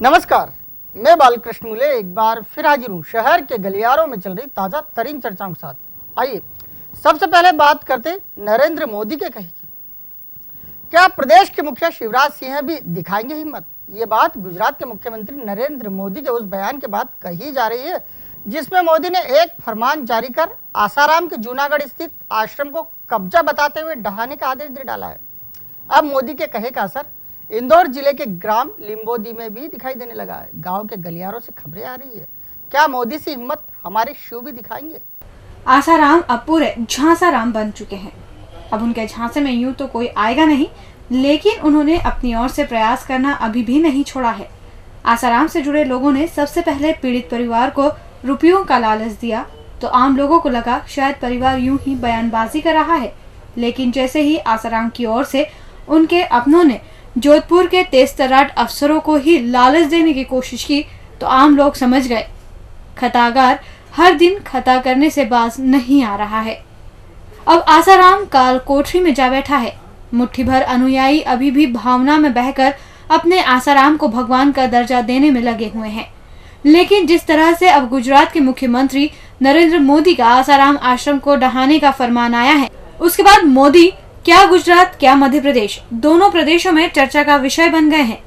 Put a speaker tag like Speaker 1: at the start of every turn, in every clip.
Speaker 1: नमस्कार, मैं बालकृष्ण मुले एक बार फिर हाजिर हूँ शहर के गलियारों में चल रही ताज़ा तरीन चर्चाओं के साथ। आइए सबसे पहले बात करते नरेंद्र मोदी के कहे की। क्या प्रदेश के मुखिया शिवराज सिंह भी दिखाएंगे हिम्मत? ये बात गुजरात के मुख्यमंत्री नरेंद्र मोदी के उस बयान के बाद कही जा रही है जिसमें मोदी ने एक फरमान जारी कर आसाराम के जूनागढ़ स्थित आश्रम को कब्जा बताते हुए ढहाने का आदेश दे डाला है। अब मोदी के कहे का असर इंदौर जिले के ग्राम लिंबोदी में भी दिखाई देने लगा है। गांव के गलियारों से खबरें आ रही है, क्या मोदी से हिम्मत हमारे शिव भी दिखाएंगे?
Speaker 2: आसाराम अब पूरे झांसाराम बन चुके हैं। अब उनके झांसे में यूं तो कोई आएगा नहीं, लेकिन उन्होंने अपनी ओर से प्रयास करना अभी भी नहीं छोड़ा है। आसाराम से जुड़े लोगों ने सबसे पहले पीड़ित परिवार को रुपयों का लालच दिया तो आम लोगों को लगा शायद परिवार यूं ही बयानबाजी कर रहा है, लेकिन जैसे ही आसाराम की ओर से उनके अपनों ने जोधपुर के तेज तर्राट अफसरों को ही लालच देने की कोशिश की तो आम लोग समझ गए खतागार हर दिन खता करने से बाज नहीं आ रहा है। अब आसाराम काल कोठरी में जा बैठा है। मुट्ठी भर अनुयायी अभी भी भावना में बहकर अपने आसाराम को भगवान का दर्जा देने में लगे हुए हैं, लेकिन जिस तरह से अब गुजरात के मुख्यमंत्री नरेंद्र मोदी का आसाराम आश्रम को ढहाने का फरमान आया है, उसके बाद मोदी क्या गुजरात क्या मध्य प्रदेश दोनों प्रदेशों में चर्चा का विषय बन गए हैं।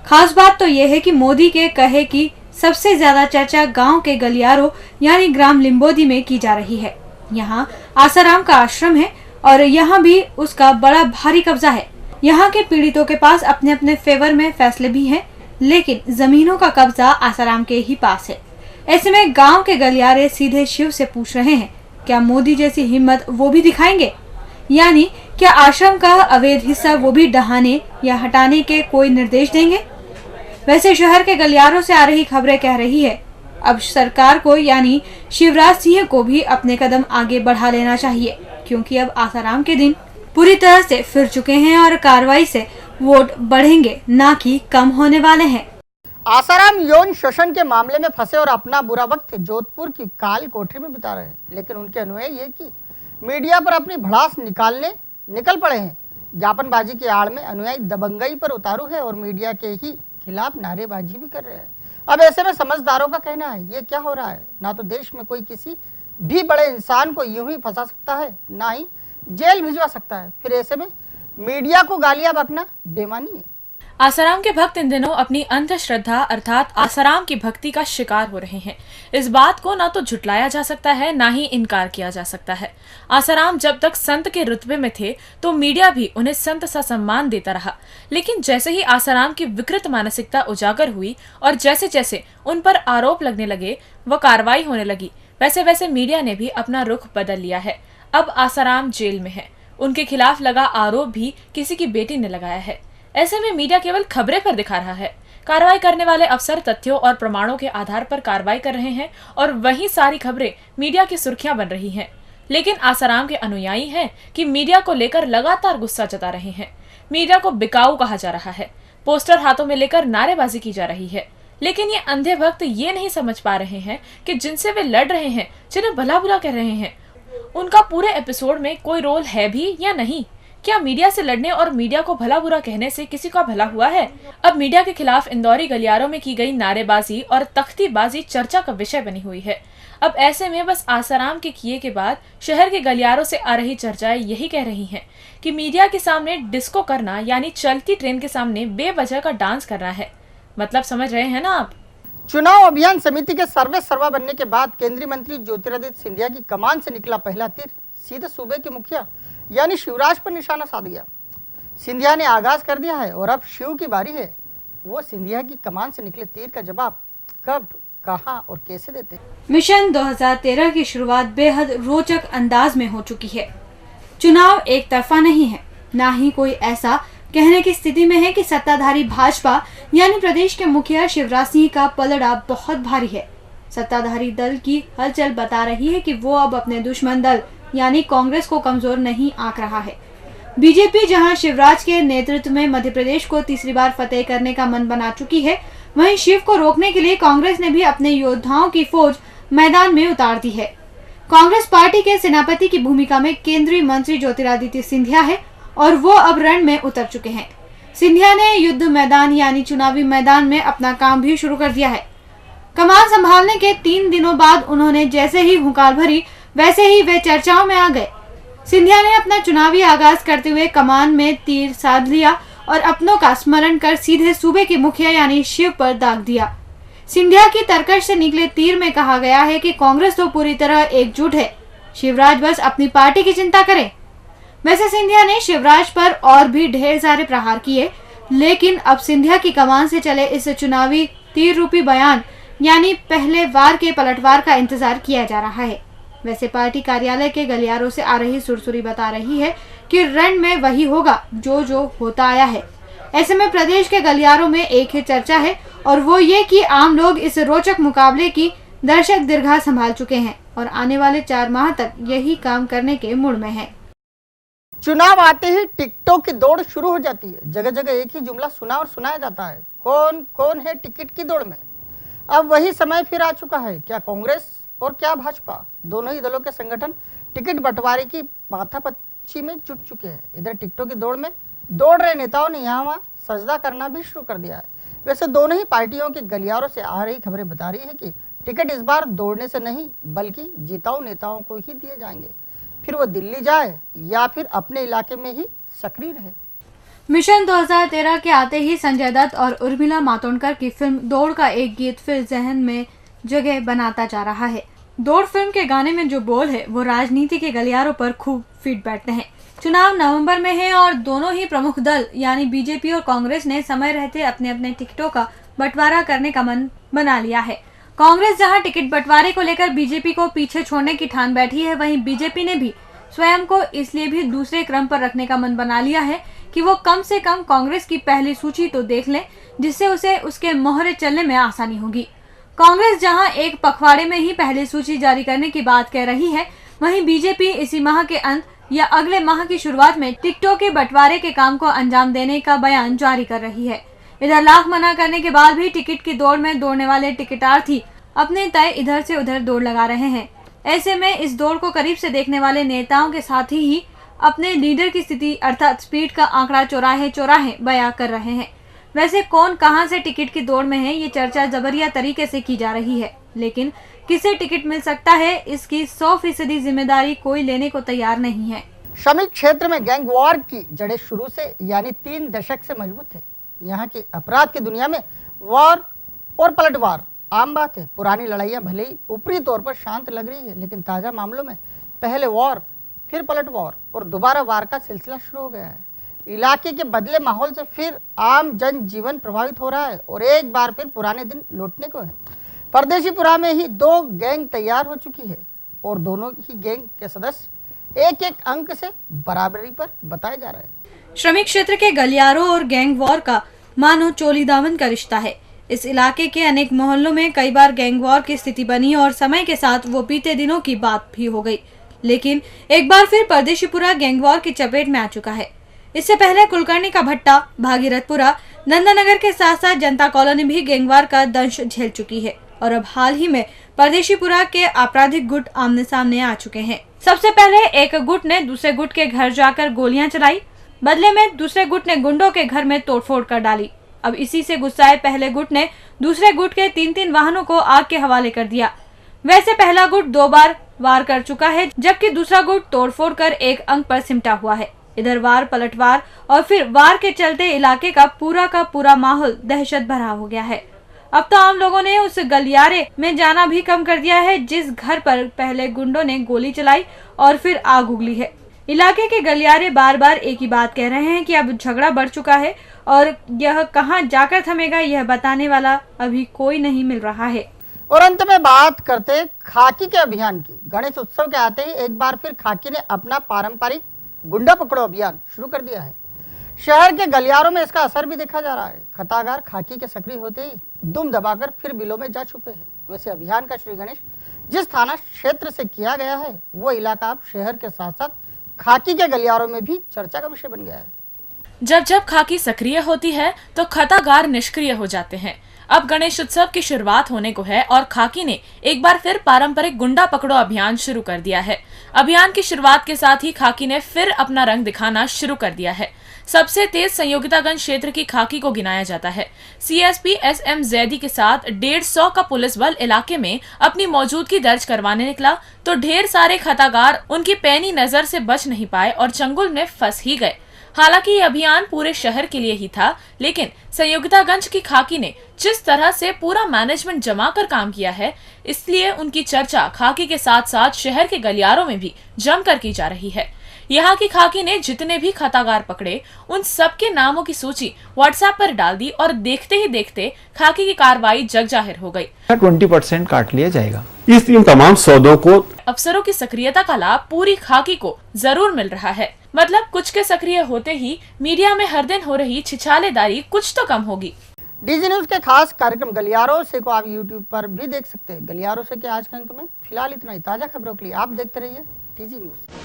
Speaker 2: खास बात तो यह है कि मोदी के कहे की सबसे ज्यादा चर्चा गांव के गलियारों यानी ग्राम लिंबोदी में की जा रही है। यहाँ आसाराम का आश्रम है और यहाँ भी उसका बड़ा भारी कब्जा है। यहाँ के पीड़ितों के पास अपने अपने फेवर में फैसले भी हैं, लेकिन जमीनों का कब्जा आसाराम के ही पास है। ऐसे में गाँव के गलियारे सीधे शिव से पूछ रहे हैं, क्या मोदी जैसी हिम्मत वो भी दिखाएंगे? यानी क्या आश्रम का अवैध हिस्सा वो भी ढहाने या हटाने के कोई निर्देश देंगे? वैसे शहर के गलियारों से आ रही खबरें कह रही है अब सरकार को यानी शिवराज सिंह को भी अपने कदम आगे बढ़ा लेना चाहिए, क्योंकि अब आसाराम के दिन पूरी तरह से फिर चुके हैं और कार्रवाई से वोट बढ़ेंगे ना कि कम होने वाले हैं।
Speaker 1: आसाराम यौन शोषण के मामले में फंसे और अपना बुरा वक्त जोधपुर की काल कोठरी में बिता रहे हैं, लेकिन उनके अनुयायी ये कि मीडिया पर अपनी भड़ास निकालने निकल पड़े हैं। ज्ञापनबाजी की आड़ में अनुयायी दबंगई पर उतारू है और मीडिया के ही खिलाफ नारेबाजी भी कर रहे हैं। अब ऐसे में समझदारों का कहना है ये क्या हो रहा है, ना तो देश में कोई किसी भी बड़े इंसान को यूं ही फंसा सकता है, ना ही जेल भिजवा सकता है। फिर ऐसे में मीडिया को गालियां बकना बेईमानी है।
Speaker 3: आसाराम के भक्त इन दिनों अपनी अंधश्रद्धा अर्थात आसाराम की भक्ति का शिकार हो रहे हैं। इस बात को ना तो झुटलाया जा सकता है ना ही इनकार किया जा सकता है। आसाराम जब तक संत के रुतबे में थे तो मीडिया भी उन्हें संत सा सम्मान देता रहा, लेकिन जैसे ही आसाराम की विकृत मानसिकता उजागर हुई और जैसे जैसे उन पर आरोप लगने लगे व कार्रवाई होने लगी, वैसे वैसे मीडिया ने भी अपना रुख बदल लिया है। अब आसाराम जेल में है, उनके खिलाफ लगा आरोप भी किसी की बेटी ने लगाया है। ऐसे में मीडिया केवल खबरें पर दिखा रहा है। कार्रवाई करने वाले अफसर तथ्यों और प्रमाणों के आधार पर कार्रवाई कर रहे हैं और वही सारी खबरें मीडिया की सुर्खियां बन रही हैं। लेकिन आसाराम के अनुयायी हैं कि मीडिया को लेकर लगातार गुस्सा जता रहे हैं। मीडिया को बिकाऊ कहा जा रहा है, पोस्टर हाथों में लेकर नारेबाजी की जा रही है। लेकिन ये अंधे भक्त ये नहीं समझ पा रहे हैं कि जिनसे वे लड़ रहे हैं, जिन्हें भला बुरा कह रहे हैं, उनका पूरे एपिसोड में कोई रोल है भी या नहीं। क्या मीडिया से लड़ने और मीडिया को भला बुरा कहने से किसी का भला हुआ है? अब मीडिया के खिलाफ इंदौरी गलियारों में की गई नारेबाजी और तख्तीबाजी चर्चा का विषय बनी हुई है। अब ऐसे में बस आसाराम के किए के बाद शहर के गलियारों से आ रही चर्चाएं यही कह रही हैं कि मीडिया के सामने डिस्को करना यानी चलती ट्रेन के सामने बेवजह का डांस करना है। मतलब समझ रहे हैं ना आप?
Speaker 1: चुनाव अभियान समिति के सर्वे सर्वा बनने के बाद केंद्रीय मंत्री ज्योतिरादित्य सिंधिया की कमान से निकला पहला तीर सीधे सूबे के मुखिया यानी शिवराज पर निशाना साध गया। सिंधिया ने आगाज कर दिया है और अब शिव की बारी है। वो सिंधिया की कमान से निकले तीर का जवाब कब, कहां और कैसे देते हैं।
Speaker 2: मिशन 2013 की शुरुआत बेहद रोचक अंदाज में हो चुकी है। चुनाव एक तरफा नहीं है, ना ही कोई ऐसा कहने की स्थिति में है कि सत्ताधारी भाजपा यानी प्रदेश के मुखिया शिवराज सिंह का पलड़ा बहुत भारी है। सत्ताधारी दल की हलचल बता रही है कि वो अब अपने दुश्मन दल यानी कांग्रेस को कमजोर नहीं आंक रहा है। बीजेपी जहां शिवराज के नेतृत्व में मध्य प्रदेश को तीसरी बार फतेह करने का मन बना चुकी है, वहीं शिव को रोकने के लिए कांग्रेस ने भी अपने योद्धाओं की फौज मैदान में उतार दी है। कांग्रेस पार्टी के सेनापति की भूमिका में केंद्रीय मंत्री ज्योतिरादित्य सिंधिया है और वो अब रण में उतर चुके हैं। सिंधिया ने युद्ध मैदान यानी चुनावी मैदान में अपना काम भी शुरू कर दिया है। कमान संभालने के 3 दिनों बाद उन्होंने जैसे ही हुंकार भरी वैसे ही वे चर्चाओं में आ गए। सिंधिया ने अपना चुनावी आगाज करते हुए कमान में तीर साध लिया और अपनों का स्मरण कर सीधे सूबे के मुखिया यानी शिव पर दाग दिया। सिंधिया की तरकश से निकले तीर में कहा गया है कि कांग्रेस तो पूरी तरह एकजुट है, शिवराज बस अपनी पार्टी की चिंता करे। वैसे सिंधिया ने शिवराज पर और भी ढेर सारे प्रहार किए, लेकिन अब सिंधिया की कमान से चले इस चुनावी तीर रूपी बयान यानी पहले वार के पलटवार का इंतजार किया जा रहा है। वैसे पार्टी कार्यालय के गलियारों से आ रही सुरसुरी बता रही है कि रण में वही होगा जो होता आया है। ऐसे में प्रदेश के गलियारों में एक ही चर्चा है और वो ये कि आम लोग इस रोचक मुकाबले की दर्शक दीर्घा संभाल चुके हैं और आने वाले 4 माह तक यही काम करने के मूड में हैं।
Speaker 1: चुनाव आते ही टिकटों की दौड़ शुरू हो जाती है। जगह जगह एक ही जुमला सुना और सुनाया जाता है, कौन कौन है टिकट की दौड़ में। अब वही समय फिर आ चुका है। क्या कांग्रेस और क्या भाजपा, दोनों ही दलों के संगठन टिकट बंटवारे की माथापच्ची में जुट चुके हैं। इधर टिकटों की दौड़ में दौड़ रहे नेताओं ने यहाँ वहाँ सजदा करना भी शुरू कर दिया है। वैसे दोनों ही पार्टियों के गलियारों से आ रही खबरें बता रही है कि टिकट इस बार दौड़ने से नहीं बल्कि जिताऊ नेताओं को ही दिए जाएंगे, फिर वो दिल्ली जाए या फिर अपने इलाके में ही सक्रिय रहे।
Speaker 2: मिशन 2013 के आते ही संजय दत्त और उर्मिला मातोंडकर की फिल्म दौड़ का एक गीत फिर जहन में जगह बनाता जा रहा है। दौड़ फिल्म के गाने में जो बोल है वो राजनीति के गलियारों पर खूब फिट बैठते हैं। चुनाव नवंबर में है और दोनों ही प्रमुख दल यानी बीजेपी और कांग्रेस ने समय रहते अपने अपने टिकटों का बंटवारा करने का मन बना लिया है। कांग्रेस जहां टिकट बंटवारे को लेकर बीजेपी को पीछे छोड़ने की ठान बैठी है, वहीं बीजेपी ने भी स्वयं को इसलिए भी दूसरे क्रम पर रखने का मन बना लिया है कि वो कम से कम कांग्रेस की पहली सूची तो देख लें, जिससे उसे उसके मोहरे चलने में आसानी होगी। कांग्रेस जहां एक पखवाड़े में ही पहली सूची जारी करने की बात कह रही है, वहीं बीजेपी इसी माह के अंत या अगले माह की शुरुआत में टिकटों के बंटवारे के काम को अंजाम देने का बयान जारी कर रही है। इधर लाख मना करने के बाद भी टिकट की दौड़ में दौड़ने वाले टिकटार्थी अपने तय इधर से उधर दौड़ लगा रहे हैं। ऐसे में इस दौड़ को करीब से देखने वाले नेताओं के साथ ही अपने लीडर की स्थिति अर्थात स्पीड का आंकड़ा चौराहे चौराहे बयां कर रहे हैं। वैसे कौन कहां से टिकट की दौड़ में है, ये चर्चा जबरिया तरीके से की जा रही है, लेकिन किसे टिकट मिल सकता है इसकी 100% जिम्मेदारी कोई लेने को तैयार नहीं है।
Speaker 1: श्रमिक क्षेत्र में गैंग वॉर की जड़ें शुरू से यानी 3 दशक से मजबूत है। यहाँ की अपराध की दुनिया में वॉर और पलटवार आम बात है। पुरानी लड़ाइयाँ भले ही ऊपरी तौर पर शांत लग रही है, लेकिन ताज़ा मामलों में पहले वॉर फिर पलटवार और दोबारा वार का सिलसिला शुरू हो गया है। इलाके के बदले माहौल से फिर आम जन जीवन प्रभावित हो रहा है और एक बार फिर पुराने दिन लौटने को है। परदेशीपुरा में ही 2 गैंग तैयार हो चुकी है और दोनों ही गैंग के सदस्य एक एक अंक से बराबरी पर बताए जा रहे हैं।
Speaker 2: श्रमिक क्षेत्र के गलियारों और गैंग वॉर का मानो चोली दामन का रिश्ता है। इस इलाके के अनेक मोहल्लों में कई बार गैंग वॉर की स्थिति बनी और समय के साथ वो बीते दिनों की बात भी हो गई, लेकिन एक बार फिर परदेशीपुरा गैंग वॉर की चपेट में आ चुका है। इससे पहले कुलकर्णी का भट्टा, भागीरथपुरा, नंदनगर के साथ साथ जनता कॉलोनी भी गैंगवार का दंश झेल चुकी है और अब हाल ही में परदेशीपुरा के आपराधिक गुट आमने सामने आ चुके हैं। सबसे पहले एक गुट ने दूसरे गुट के घर जाकर गोलियां चलाई, बदले में दूसरे गुट ने गुंडों के घर में तोड़फोड़ कर डाली। अब इसी से गुस्साए पहले गुट ने दूसरे गुट के 3-3 वाहनों को आग के हवाले कर दिया। वैसे पहला गुट 2 बार वार कर चुका है, जबकि दूसरा गुट तोड़फोड़ कर एक अंक पर सिमटा हुआ है। इधर वार पलटवार और फिर वार के चलते इलाके का पूरा माहौल दहशत भरा हो गया है। अब तो आम लोगों ने उस गलियारे में जाना भी कम कर दिया है जिस घर पर पहले गुंडों ने गोली चलाई और फिर आग उगली है। इलाके के गलियारे बार बार एक ही बात कह रहे हैं कि अब झगड़ा बढ़ चुका है और यह कहां जाकर थमेगा यह बताने वाला अभी कोई नहीं मिल रहा है।
Speaker 1: और अंत में बात करते खाकी के अभियान की। गणेश उत्सव के आते ही एक बार फिर खाकी ने अपना पारंपरिक गुंडा पकड़ो अभियान शुरू कर दिया है। शहर के गलियारों में इसका असर भी देखा जा रहा है। खतागार खाकी के सक्रिय होते ही दुम दबाकर फिर बिलों में जा छुपे हैं। वैसे अभियान का श्री गणेश जिस थाना क्षेत्र से किया गया है वो इलाका अब शहर के साथ साथ खाकी के गलियारों में भी चर्चा का विषय बन गया है।
Speaker 3: जब जब खाकी सक्रिय होती है तो खतागार निष्क्रिय हो जाते हैं। अब गणेश उत्सव की शुरुआत होने को है और खाकी ने एक बार फिर पारंपरिक गुंडा पकड़ो अभियान शुरू कर दिया है। अभियान की शुरुआत के साथ ही खाकी ने फिर अपना रंग दिखाना शुरू कर दिया है। सबसे तेज संयोगितागंज क्षेत्र की खाकी को गिनाया जाता है। सीएसपी एसएम जैदी के साथ 150 का पुलिस बल इलाके में अपनी मौजूदगी दर्ज करवाने निकला तो ढेर सारे खतागार उनकी पैनी नजर से बच नहीं पाए और चंगुल में फंस ही गए। हालांकि ये अभियान पूरे शहर के लिए ही था, लेकिन संयोगितागंज की खाकी ने जिस तरह से पूरा मैनेजमेंट जमा कर काम किया है, इसलिए उनकी चर्चा खाकी के साथ साथ शहर के गलियारों में भी जमकर की जा रही है। यहाँ की खाकी ने जितने भी खतागार पकड़े, उन सबके नामों की सूची व्हाट्सएप पर डाल दी और देखते ही देखते खाकी की कार्रवाई जग जाहिर हो गई।
Speaker 4: 20% काट लिया जाएगा।
Speaker 5: इन तमाम सौदों को
Speaker 3: अफसरों की सक्रियता का लाभ पूरी खाकी को जरूर मिल रहा है। मतलब कुछ के सक्रिय होते ही मीडिया में हर दिन हो रही छिछालेदारी कुछ तो कम होगी।
Speaker 1: डीजी न्यूज के खास कार्यक्रम गलियारों से को आप यूट्यूब पर भी देख सकते हैं। गलियारों से के आज के अंक में फिलहाल इतना ही। ताजा खबरों के लिए आप देखते रहिए डीजी न्यूज।